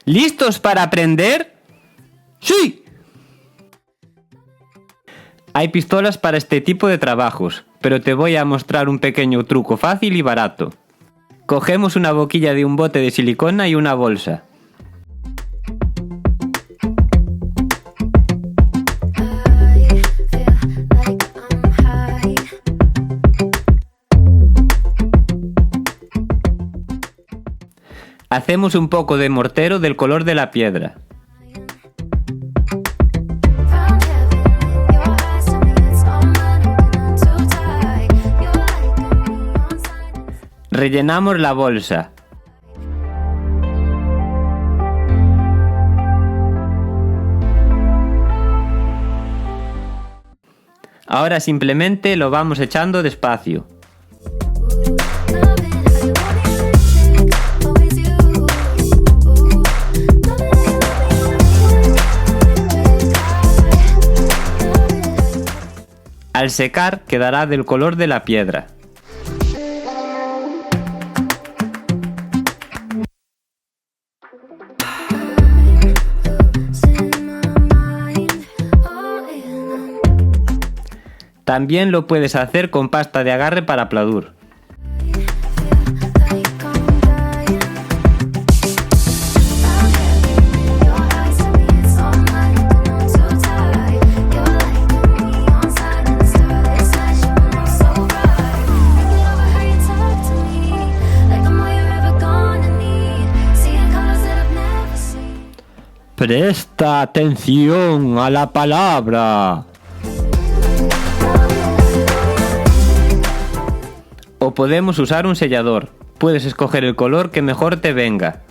¿Listos para aprender? ¡Sí! Hay pistolas para este tipo de trabajos, pero te voy a mostrar un pequeño truco fácil y barato. Cogemos una boquilla de un bote de silicona y una bolsa. Hacemos un poco de mortero del color de la piedra. Rellenamos la bolsa. Ahora simplemente lo vamos echando despacio. Al secar quedará del color de la piedra. También lo puedes hacer con pasta de agarre para pladur. Presta atención a la palabra. O podemos usar un sellador. Puedes escoger el color que mejor te venga.